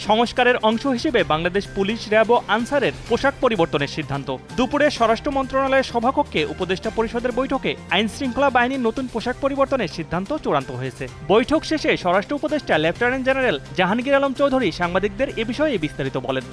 সংস্কারের অংশ হিসেবে বাংলাদেশ পুলিশ, র্যাব ও আনসারের পোশাক পরিবর্তনের সিদ্ধান্ত। দুপুরে স্বরাষ্ট্র মন্ত্রণালয়ের সভাকক্ষে উপদেষ্টা পরিষদের বৈঠকে আইন শৃঙ্খলা বাহিনীর নতুন পোশাক পরিবর্তনের সিদ্ধান্ত চূড়ান্ত হয়েছে। বৈঠক শেষে স্বরাষ্ট্র উপদেষ্টা লেফটেন্যান্ট জেনারেল জাহাঙ্গীর আলম চৌধুরী সাংবাদিকদের এ বিষয়ে বিস্তারিত বলেন।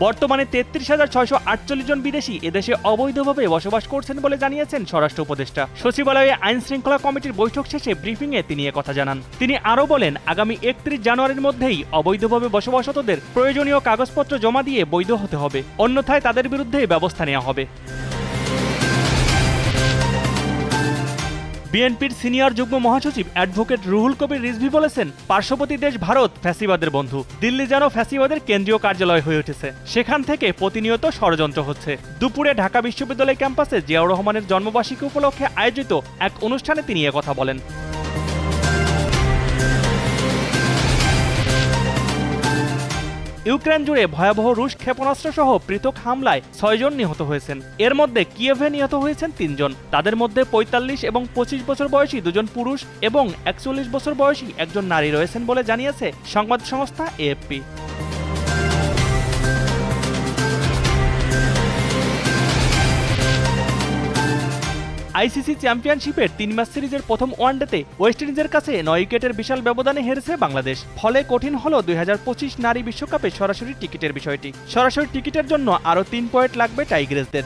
বর্তমানে ৩৩,৬৪৮ জন বিদেশি এদেশে অবৈধভাবে বসবাস করছেন বলে জানিয়েছেন স্বরাষ্ট্র উপদেষ্টা। সচিবালয়ে আইন শৃঙ্খলা কমিটির বৈঠক শেষে ব্রিফিংয়ে তিনি কথা জানান। তিনি আরও বলেন, আগামী ৩১ জানুয়ারির মধ্যেই অবৈধভাবে বসবাসরতদের প্রয়োজনীয় কাগজপত্র জমা দিয়ে বৈধ হতে হবে, অন্যথায় তাদের বিরুদ্ধে ব্যবস্থা নেওয়া হবে। বিএনপির সিনিয়র যুগ্ম মহাসচিব অ্যাডভোকেট রুহুল কবির রিজভী বলেছেন, পার্শ্ববর্তী দেশ ভারত ফ্যাসিবাদের বন্ধু। দিল্লি যেন ফ্যাসিবাদের কেন্দ্রীয় কার্যালয় হয়ে উঠেছে, সেখান থেকে প্রতিনিয়ত ষড়যন্ত্র হচ্ছে। দুপুরে ঢাকা বিশ্ববিদ্যালয় ক্যাম্পাসে জিয়াউর রহমানের জন্মবার্ষিকী উপলক্ষে আয়োজিত এক অনুষ্ঠানে তিনি কথা বলেন। ইউক্রেন জুড়ে ভয়াবহ রুশ ক্ষেপণাস্ত্র সহ পৃথক হামলায় ৬ জন নিহত হয়েছেন। এর মধ্যে কিয়েভে নিহত হয়েছেন ৩ জন। তাদের মধ্যে ৪৫ এবং ২৫ বছর বয়সী ২ জন পুরুষ এবং ৪১ বছর বয়সী একজন নারী রয়েছেন বলে জানিয়েছে সংবাদ সংস্থা এএফপি। আইসিসি চ্যাম্পিয়নশিপের ৩ ম্যাচ সিরিজের প্রথম ওয়ানডেতে ওয়েস্ট ইন্ডিজের কাছে ৯ উইকেটের বিশাল ব্যবধানে হেরেছে বাংলাদেশ। ফলে কঠিন হল ২০২৫ নারী বিশ্বকাপে সরাসরি টিকিটের বিষয়টি। সরাসরি টিকিটের জন্য আরও ৩ পয়েন্ট লাগবে টাইগ্রেসদের।